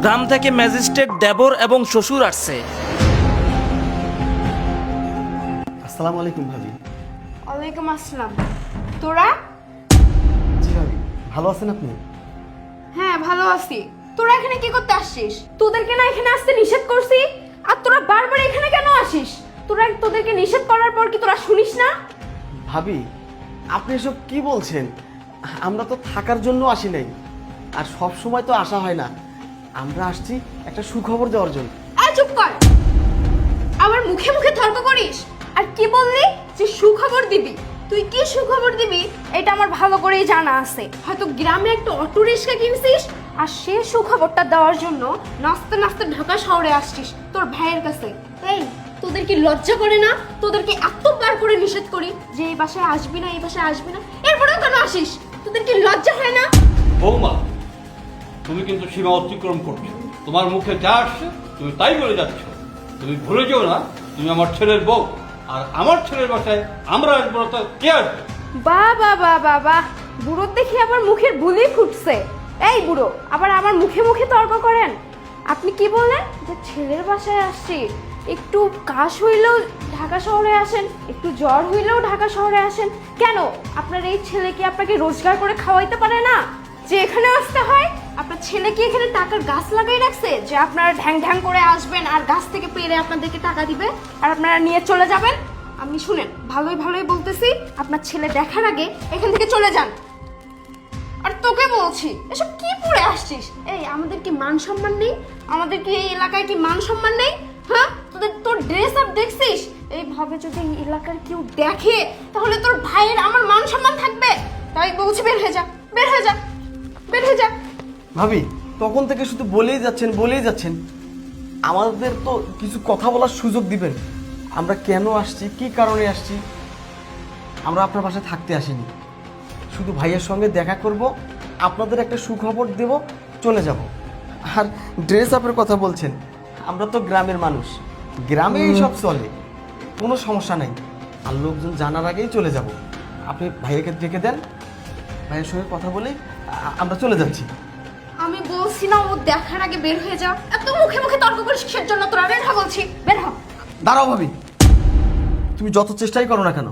গ্রাম থেকে ম্যাজিস্ট্রেট দেবর এবং শ্বশুর আসছে। আসসালামু আলাইকুম ভাবি। ওয়ালাইকুম আসসালাম। তোরা? জি ভাবি, ভালো আছেন আপনি? হ্যাঁ ভালো আছি। তোরা এখানে কি করতে আসছিস? তোদেরকে না এখানে আসতে নিষেধ করছি, আর তোরা বারবার এখানে কেন আসিস? তোদেরকে নিষেধ করার পর কি তোরা শুনিস না? ভাবি, আপনি এসব কি বলছেন? আমরা তো থাকার জন্য আসি নাই, আর সব সময় তো আসা হয় না। আমরা আসছি একটা সুখবর দেওয়ার জন্য। এই চুপ কর, আমার মুখে মুখে তর্ক করিস। আর কি বললি যে সুখবর দিবি? তুই কি সুখবর দিবি এটা আমার ভালো করেই জানা আছে। হয়তো গ্রামে একটা অটো রিক্সা কিনছিস, আর সে সুখবরটা দেওয়ার জন্য নাচতে নাচতে ঢাকা শহরে আসছিস তোর ভাইয়ের কাছে। এই তোদের কি লজ্জা করে না? তোদেরকে এতবার করে নিষেধ করি যে এই বাসায় আসবি না, এই বাসায় আসবি না, এরপরেও কেন আসিস? তোদের কি লজ্জা হয় না? বৌমা, তুমি কিন্তু সীমা অতিক্রম করছো। তোমার মুখে যা আসছে তুমি তাই বলে যাচ্ছ। তুমি ভুলে যেও না তুমি আমার ছেলের বউ, আর আমার ছেলের বাসায় আমরা আসবো না তো কে আসবে? বাবা বাবা বাহ, বুড়োর দেখি আবার মুখের বুলি ফুটছে। এই বুড়ো আবার আমার মুখে মুখে তর্ক করেন। আপনি কি বললেন যে ছেলের বাসায় আসছি? একটু কাশ হইলেও ঢাকা শহরে আসেন, একটু জ্বর হইলেও ঢাকা শহরে আসেন। কেন আপনার এই ছেলে কি আপনাকে রোজগার করে খাওয়াইতে পারে না যে এখানে আসতে হয়? আপনার ছেলে কি এখানে টাকার গাছ লাগাই রাখছে যে আপনারা ঢ্যাং ঢ্যাং করে আসবেন আর গাছ থেকে পেরে আপনাদেরকে টাকা দিবে আর আপনারা নিয়ে চলে যাবেন? আপনি শুনেন, ভালোই ভালোই বলতেছি, আপনার ছেলে দেখার আগে এখান থেকে চলে যান। আর তোকে বলছি, এসব কি পড়ে আসছিস? এই আমাদের কি মান সম্মান নেই? আমাদের কি এই এলাকায় কি মান সম্মান নেই? হ্যাঁ, তোর ড্রেস আপ দেখছিস? এইভাবে যদি এই এলাকার কেউ দেখে তাহলে তোর ভাইয়ের আমার মান সম্মান থাকবে? তাই বলছি বের হয়ে যা, বের হয়ে যা, বের হয়ে যা। ভাবি, তখন থেকে শুধু বলেই যাচ্ছেন। আমাদের তো কিছু কথা বলার সুযোগ দিবেন। আমরা কেন আসছি, কি কারণে আসছি? আমরা আপনার বাসায় থাকতে আসিনি, শুধু ভাইয়ের সঙ্গে দেখা করব, আপনাদের একটা সুখবর দেব, চলে যাব। আর ড্রেস আপের কথা বলছেন, আমরা তো গ্রামের মানুষ, গ্রামেই সব চলে, কোনো সমস্যা নাই। আর লোকজন জানার আগেই চলে যাব। আপনি ভাইয়াকে ডেকে দেন, ভাইয়ের সঙ্গে কথা বলে আমরা চলে যাচ্ছি। আমি বলছি না ও দেখার আগে বের হয়ে যা। এত মুখে মুখে তর্ক করিস কিসের জন্য? তোরা বের হ বলছি, বের হ। দাঁড়াও ভাবি, তুমি যত চেষ্টাই করো না কেন,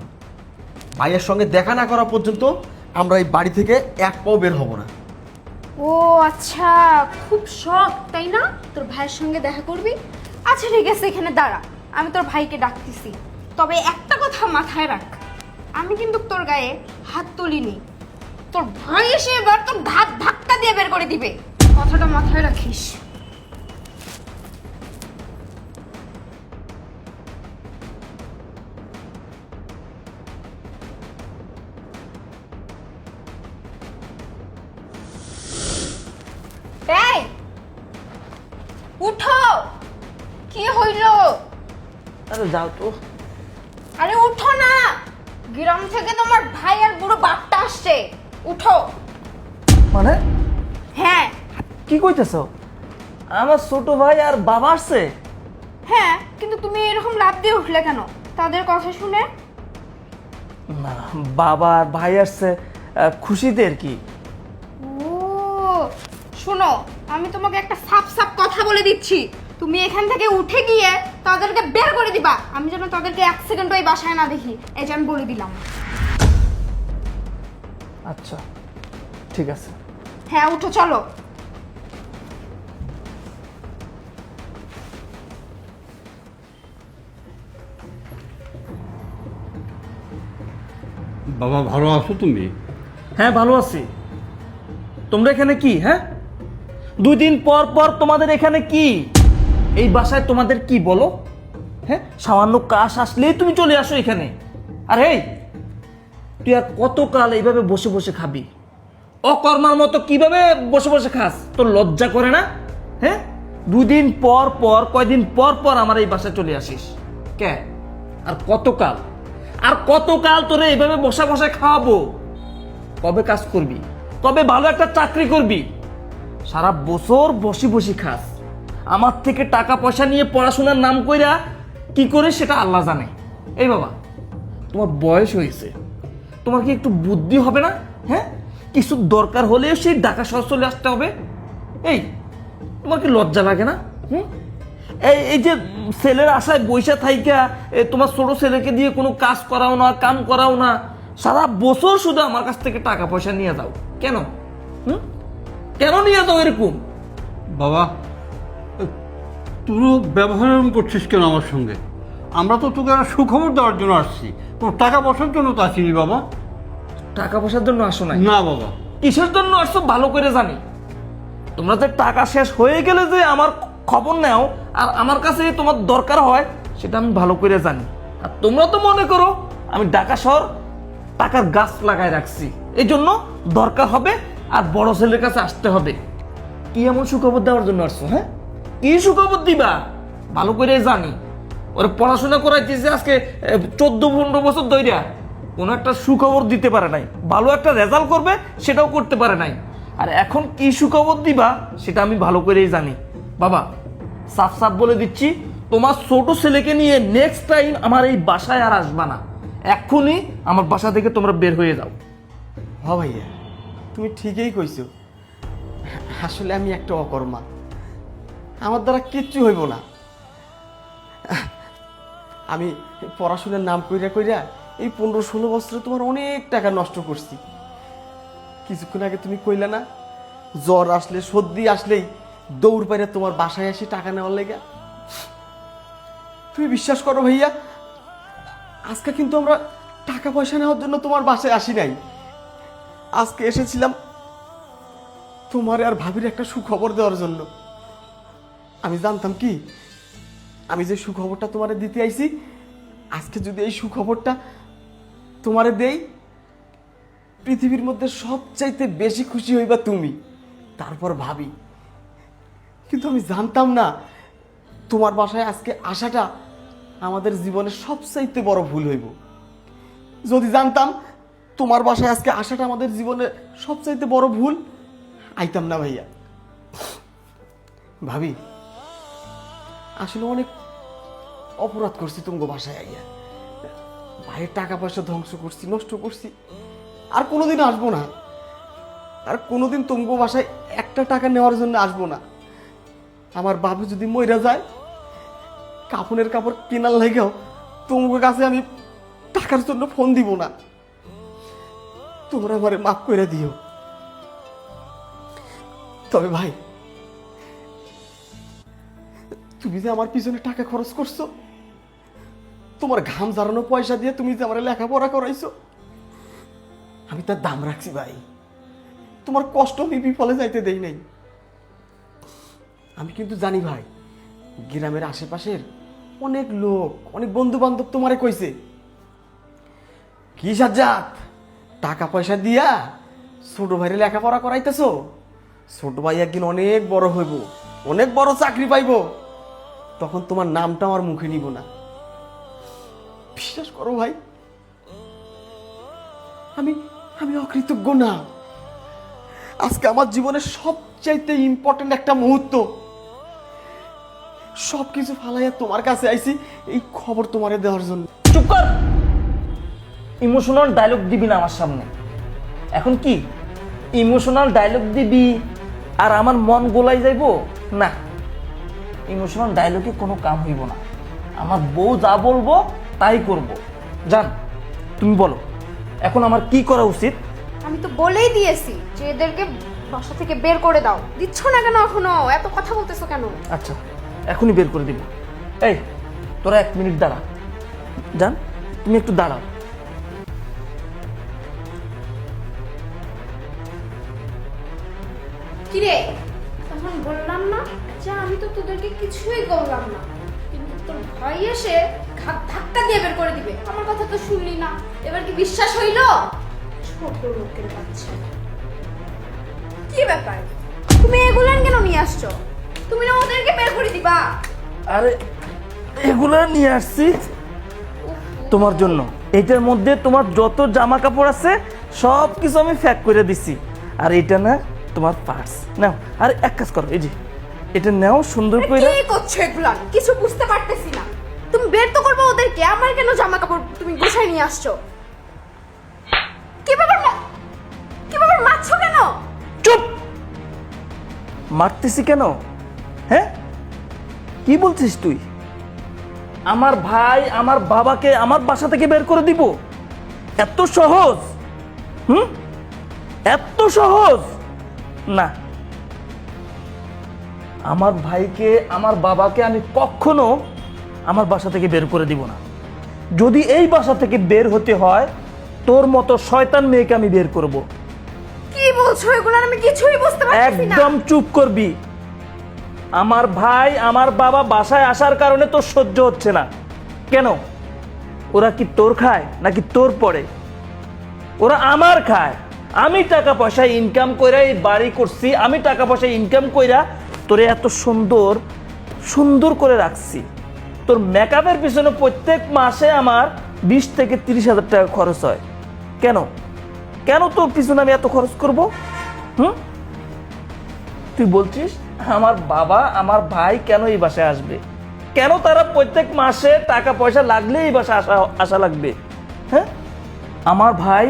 ভাইয়ের সঙ্গে দেখা না করা পর্যন্ত আমরা এই বাড়ি থেকে এক পাও বের হব না। ও আচ্ছা, খুব শখ তাই না তোর ভাইয়ের সঙ্গে দেখা করবি? আচ্ছা ঠিক আছে, এখানে দাঁড়া, আমি তোর ভাইকে ডাকতেছি। তবে একটা কথা মাথায় রাখ, আমি কিন্তু তোর গায়ে হাত তুলিনি। তোর ভাই এসে এবার তোর ঘাত ধাক্কা দিয়ে বের করে দিবে, কথাটা মাথায় রাখিস। এই উঠো, কি হইল? আরে যাও তো। আরে উঠো না, গ্রাম থেকে তোমার ভাই আর বুড়ো বাপটা আসছে, উঠো। মানে হ্যাঁ কি কইতেছ? আমার ছোট ভাই আর বাবা আসছে? হ্যাঁ, কিন্তু তুমি এরকম লাফ দিয়ে উঠলে কেন তাদের কথা শুনে? না, বাবা আর ভাই আসছে খুশিতে আর কি। ও শোনো, আমি তোমাকে একটা সাপ সাপ কথা বলে দিচ্ছি, তুমি এখান থেকে উঠে গিয়ে তাদেরকে বের করে দিবা। আমি যেন তাদেরকে এক সেকেন্ড ওই বাসায় না দেখি, এই যে আমি বলে দিলাম। আচ্ছা ঠিক আছে। হ্যাঁ উঠো, চলো। বাবা, ভালো আছো তুমি? হ্যাঁ ভালো আছি। তোমরা এখানে কি? হ্যাঁ, 2 দিন পর পর তোমাদের এখানে কি? এই বাসায় তোমাদের কি বলো? হ্যাঁ, সামান্য কাশ আসলেই তুমি চলে আসো এখানে। আর এই তুই আর কতকাল এইভাবে বসে বসে খাবি? অকর্মার মতো কিভাবে বসে বসে খাস? তোর লজ্জা করে না? হ্যাঁ, 2 দিন পর পর, কয়দিন পর পর আমার এই বাসায় চলে আসিস কে? আর কতকাল, আর কতকাল তোরে এইভাবে বসা বসা খাওয়াবো? কবে কাজ করবি? কবে ভালো একটা চাকরি করবি? সারা বছর বসে বসে খাস, আমার থেকে টাকা পয়সা নিয়ে পড়াশোনার নাম কইরা কি করে সেটা আল্লাহ জানে। এই বাবা, তোমার বয়স হয়েছে, তোমার কি একটু বুদ্ধি হবে না? হ্যাঁ, কিছু দরকার হলেও সেই ঢাকা শহর চলে আসতে হবে। এই তোমার কি লজ্জা লাগে না? হুম? এই যে ছেলের আশায় বৈশা থাইকা তোমার ছোট ছেলেকে দিয়ে কোনো কাজ করাও না, কাম করাও না, সারা বছর শুধু আমার কাছ থেকে টাকা পয়সা নিয়ে যাও কেন? হুম? কেন নিয়ে যাও এরকম? বাবা, তুই ব্যবহার এরকম করছিস কেন আমার সঙ্গে? আমরা তো তোকে একটা সুখবর দেওয়ার জন্য আসছি, কোনো টাকা পয়সার জন্য তো আসিনি বাবা। টাকা পয়সার জন্য আসো নাই? না বাবা। কিসের জন্য আসছো ভালো করে জানি। তোমরা যে টাকা শেষ হয়ে গেলে যে আমার খবর নাও আর আমার কাছে তোমার দরকার হয় সেটা আমি ভালো করে জানি। আর তোমরা তো মনে করো আমি ঢাকা শহর টাকার গাছ লাগায় রাখছি, এই জন্য দরকার হবে আর বড় ছেলের কাছে আসতে হবে। কি এমন সুখবর দেওয়ার জন্য আসছো? হ্যাঁ, কি সুখবর দিবা ভালো করে জানি। ওরা পড়াশোনা করাইতেছে আজকে 14-15 বছর ধরে, কোনো একটা সুখবর দিতে পারে নাই। ভালো একটা রেজাল্ট করবে সেটাও করতে পারে নাই। আর এখন কি সুখবর দিবা সেটা আমি ভালো করেই জানি। বাবা, সাফ সাফ বলে দিচ্ছি, তোমার ছোট ছেলেকে নিয়ে নেক্সট টাইম আমার এই বাসায় আর আসবা না। এক্ষুনি আমার বাসা থেকে তোমরা বের হয়ে যাও। হ ভাইয়া, তুমি ঠিকই কইছো। আসলে আমি একটা অকর্মা, আমার দ্বারা কিচ্ছু হইব না। আমি পড়াশোনার নাম কইরা কইরা এই 15-16 বছরে তোমার অনেক টাকা নষ্ট করছি। কিছুক্ষণ আগে তুমি কইলা না, জ্বর আসলে সর্দি আসলেই দৌড় পাইরা তোমার বাসায় আসি টাকা নেওয়ার লেগে। তুমি বিশ্বাস করো ভাইয়া, আজকে কিন্তু আমরা টাকা পয়সা নেওয়ার জন্য তোমার বাসায় আসি নাই। আজকে এসেছিলাম তোমার আর ভাবির একটা সুখবর দেওয়ার জন্য। আমি জানতাম কি, আমি যে সুখবরটা তোমারে দিতে আইছি, আজকে যদি এই সুখবরটা তোমারে দেই, পৃথিবীর মধ্যে সবচাইতে বেশি খুশি হইবা তুমি, তারপর ভাবি। কিন্তু আমি জানতাম না তোমার বাসায় আজকে আসাটা আমাদের জীবনের সবচাইতে বড় ভুল হইব। যদি জানতাম তোমার বাসায় আজকে আসাটা আমাদের জীবনের সবচাইতে বড় ভুল, আইতাম না ভাইয়া। ভাবি, আসলে অনেক অপরাধ করছি তোমাকে বাসায় আইয়া। ভাইয়ের টাকা পয়সা ধ্বংস করছি, নষ্ট করছি। আর কোনোদিন আসবো না, আর কোনোদিন তোমাকে বাসায় একটা টাকা নেওয়ার জন্য আসবো না। আমার বাবু যদি মইরা যায়, কাপড়ের কাপড় কেনার লাগেও তোমার কাছে আমি টাকার জন্য ফোন দিব না। তোমরা আমারে মাফ করে দিও। তবে ভাই, তুমি যে আমার পিছনে টাকা খরচ করছো, তোমার ঘাম ঝরানো পয়সা দিয়ে তুমি যে আমার লেখাপড়া করাইছো, আমি তার দাম রাখছি ভাই। তোমার কষ্ট আমি বিফলে যাইতে দেই নাই। আমি কিন্তু জানি ভাই, গ্রামের আশেপাশের অনেক লোক, অনেক বন্ধু বান্ধব তোমারে কইছে, কি সাজ্জাদ টাকা পয়সা দিয়া ছোট ভাইরে লেখাপড়া করাইতেছো, ছোট ভাই একদিন অনেক বড় হইব, অনেক বড় চাকরি পাইব, তখন তোমার নামটা আমার মুখে নিব না। বিশ্বাস করো ভাই, আমি আমি অকৃতজ্ঞ না। আজকে আমার জীবনের সবচাইতে ইম্পর্টেন্ট একটা মুহূর্ত, সবকিছু ফালাইয়া তোমার কাছে আইছি এই খবর তোমারে দেওয়ার জন্য। চুপ কর, ইমোশনাল ডায়লগ দিবি না আমার সামনে। এখন কি ইমোশনাল ডায়লগ দিবি আর আমার মন গোলাই যাইব? না, ইমোশনাল ডায়লগে কোনো কাম হইব না। আমার বউ যা বলবো তাই করব। জান, তুমি বলো এখন আমার কি করা উচিত? আমি তো বলেই দিয়েছি যে এদেরকে বাসা থেকে বের করে দাও। দিচ্ছ না কেন এখনো? এত কথা বলতেছো কেন? আচ্ছা, এখনই বের করে দিব। এই তোরা 1 মিনিট দাঁড়া। জান, তুমি একটু দাঁড়াও। কিরে, তখন বললাম না যে আমি তো তোদেরকে কিছুই করলাম না, কিন্তু তোর ভাই এসে ঘাট ধাক্কা দিয়ে বের করে দিবে। আমার কথা তো শুনলি না, এবার কি বিশ্বাস হইল? ছোট লোকের বাচ্চা। কি ব্যাপার, তুমি এগুলান কেন নিয়ে আসছো? তুমি না ওদেরকে বের করে দিবা? আরে এগুলো নিয়ে আসছি তোমার জন্য। এটার মধ্যে তোমার যত জামা কাপড় আছে সব কিছু আমি প্যাক করে দিছি। আর এটা না তোমার পার্স, নাও। আর এক কাজ করো, এই যে এটা নাও সুন্দর করে। কি করছো এগুলা? কিছু বুঝতে পারতেছি না। তুমি বের তো করবে ওদেরকে, আমার কেন জামা কাপড় তুমি গুছাই নিয়ে আসছো? কিভাবে মারছো কেন? চুপ! মারতেছি কেন হ্যাঁ, কি বলছিস তুই? আমার ভাই আমার বাবাকে আমার বাসা থেকে বের করে দিব? এত সহজ? এত সহজ না। আমার ভাইকে আমার বাবাকে আমি কখনো আমার বাসা থেকে বের করে দিব না। যদি এই বাসা থেকে বের হতে হয়, তোর মতো শয়তান মেয়েকে আমি বের করব। কি বলছো এগুলো? আমি কিছুই বুঝতে পারছি না। একদম চুপ করবি। আমার ভাই আমার বাবা বাসায় আসার কারণে তোর সহ্য হচ্ছে না কেন? ওরা কি তোর খায় নাকি তোর পড়ে? ওরা আমার খায়। আমি টাকা পয়সা ইনকাম কইরা এই বাড়ি করছি, আমি টাকা পয়সা ইনকাম কইরা তোরে এত সুন্দর সুন্দর করে রাখছি। তোর মেকআপের পিছনে প্রত্যেক মাসে আমার 20 থেকে 30,000 টাকা খরচ হয়। কেন কেন তোর পিছনে আমি এত খরচ করব? তুই বলছিস আমার বাবা আমার ভাই কেন এই বাসায় আসবে? কেন তারা প্রত্যেক মাসে টাকা পয়সা লাগলে এই বাসায় আসা লাগবে? হ্যাঁ, আমার ভাই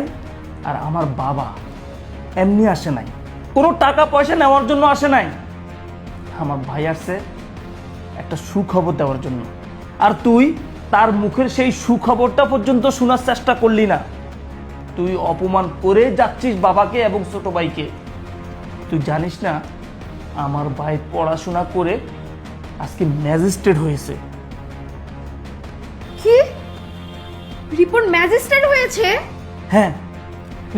আর আমার বাবা এমনি আসে নাই, কোনো টাকা পয়সা নেওয়ার জন্য আসে নাই। আমার ভাই আসছে একটা সুখবর দেওয়ার জন্য। আর তুই তার মুখের সেই সুখবরটা পর্যন্ত শোনার চেষ্টা করলি না। তুই অপমান করে যাচ্ছিস বাবাকে এবং ছোট ভাইকে। তুই জানিস না আমার ভাই পড়াশোনা করে আজকে ম্যাজিস্ট্রেট হয়েছে। কি? রিপন ম্যাজিস্ট্রেট হয়েছে? হ্যাঁ,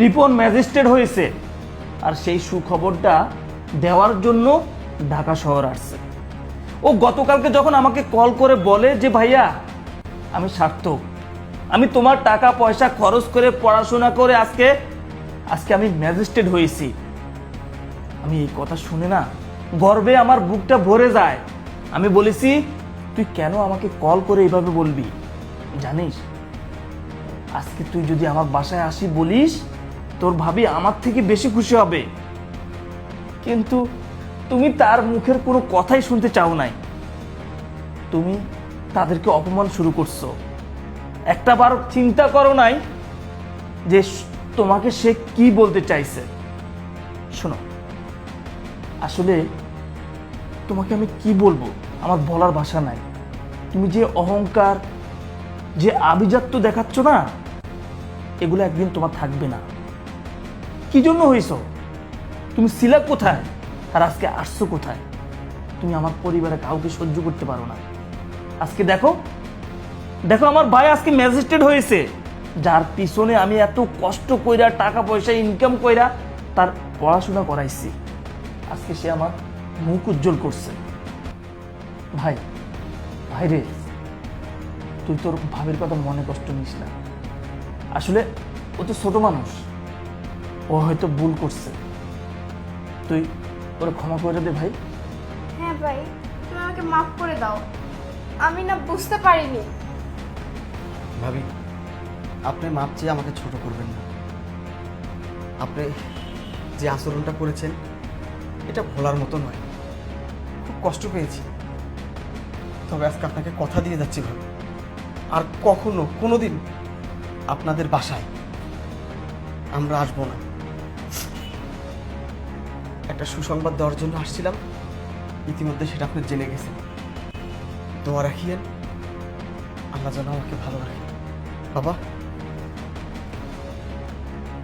রিপন ম্যাজিস্ট্রেট হয়েছে। আর সেই সুখবরটা দেওয়ার জন্য ঢাকা শহর আসছে। ও গতকালকে যখন আমাকে কল করে বলে যে ভাইয়া আমি সার্থক, আমি তোমার টাকা পয়সা খরচ করে পড়াশোনা করে আজকে আমি ম্যাজিস্ট্রেট হয়েছি, আমি এই কথা শুনে না গর্বে আমার বুকটা ভরে যায়। আমি বলেছি তুই কেন আমাকে কল করে এইভাবে বলবি? জানিস আজকে তুই যদি আমার বাসায় আসি বলিস, তোর ভাবি আমার থেকে বেশি খুশি হবে। কিন্তু তুমি তার মুখের কোনো কথাই শুনতে চাও নাই। তুমি তাদেরকে অপমান শুরু করছো। একটা বার চিন্তা করো নাই যে তোমাকে সে কি বলতে চাইছে? শোনো, আসলে তোমাকে আমি কি বলবো আমার বলার ভাষা নাই। তুমি যে অহংকার, যে আভিজাত্য দেখাচ্ছ না, এগুলো একদিন তোমার থাকবে না। কি জন্য হইছ? তুমি ছিলা কোথায় আর আজকে আসছো কোথায়? তুমি আমার পরিবারে কাউকে সহ্য করতে পারো না। আজকে দেখো দেখো আমার ভাই আজকে ম্যাজিস্ট্রেট হয়েছে, যার পিছনে আমি এত কষ্ট কইরা টাকা পয়সা ইনকাম কইরা তার পড়াশোনা করাইছি। আজকে সে আমার মুখ উজ্জ্বল করছে। ভাই ভাই রে, তুই তোর ভাবের কথা মনে কষ্ট নিস না। আসলে ও তো ছোট মানুষ, ও হয়তো ভুল করছে। তুই ওরা ক্ষমা করে দে ভাই। হ্যাঁ ভাই, তুমি আমাকে মাফ করে দাও। আমি না বুঝতে পারিনি। ভাবি, আপনি মাপ চেয়ে আমাকে ছোট করবেন না। আপনি যে আচরণটা করেছেন এটা ভোলার মতো নয়। খুব কষ্ট পেয়েছি, তবে আজকে আপনাকে কথা দিয়ে যাচ্ছি ভাবি, আর কখনো কোনোদিন আপনাদের বাসায় আমরা আসবো না। একটা সুসংবাদ দেওয়ার জন্য আসছিলাম, ইতিমধ্যে সেটা আপনি জেনে গেছেন। দোয়া রাখিয়েন, আল্লাহ যেন আমাকে ভালো রাখে। বাবা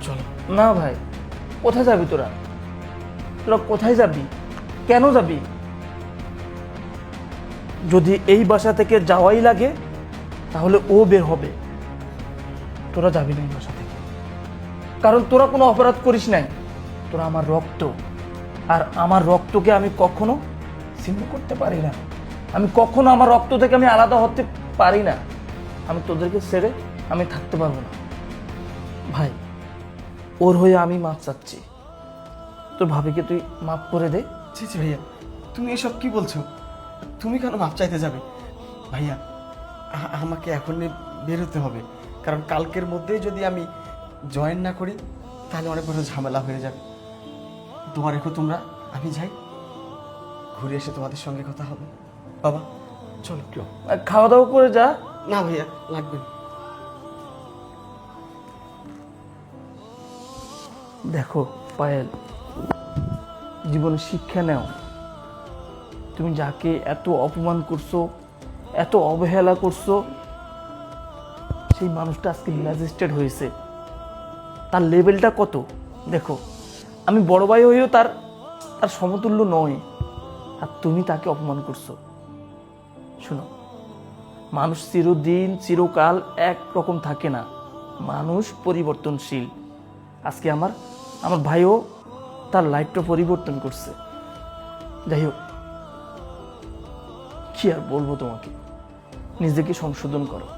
চলো। না ভাই, কোথায় যাবি তোরা? তোরা কোথায় যাবি? কেন যাবি? যদি এই বাসা থেকে যাওয়াই লাগে তাহলে ও বের হবে। তোরা যাবি না এই বাসা থেকে, কারণ তোরা কোনো অপরাধ করিস নাই। তোরা আমার রক্ত, আর আমার রক্তকে আমি কখনো ছিন্ন করতে পারি না। আমি কখনো আমার রক্ত থেকে আমি আলাদা হতে পারি না। আমি তোদেরকে ছেড়ে আমি থাকতে পারবো না। ভাই, ওর হয়ে আমি মাপ চাচ্ছি, তোর ভাবিকে তুই মাফ করে দে। জি জি ভাইয়া, তুমি এসব কি বলছো? তুমি কেন মাপ চাইতে যাবে? ভাইয়া আমাকে এখনই বেরোতে হবে, কারণ কালকের মধ্যেই যদি আমি জয়েন না করি তাহলে অনেক বড় ঝামেলা হয়ে যাবে। তোমার রেখো তোমরা, আমি যাই, ঘুরে এসে তোমাদের সঙ্গে কথা হবে। বাবা চলো। আর খাওয়া দাওয়া করে যা। না ভাইয়া, লাগবে না। দেখো পায়েল, জীবনে শিক্ষা নেও। তুমি যাকে এত অপমান করছো, এত অবহেলা করছো, সেই মানুষটা আজকে ম্যাজিস্ট্রেট হয়েছে। তার লেভেলটা কত দেখো। আমি বড় ভাই হয়েও তার তার সমতুল্য নয়, আর তুমি তাকে অপমান করছো। শোনো, মানুষ চিরদিন চিরকাল এক রকম থাকে না, মানুষ পরিবর্তনশীল। আজকে আমার ভাইও তার লাইফটা পরিবর্তন করছে। যাই হোক, কি আর বলবো তোমাকে, নিজেকে সংশোধন করো।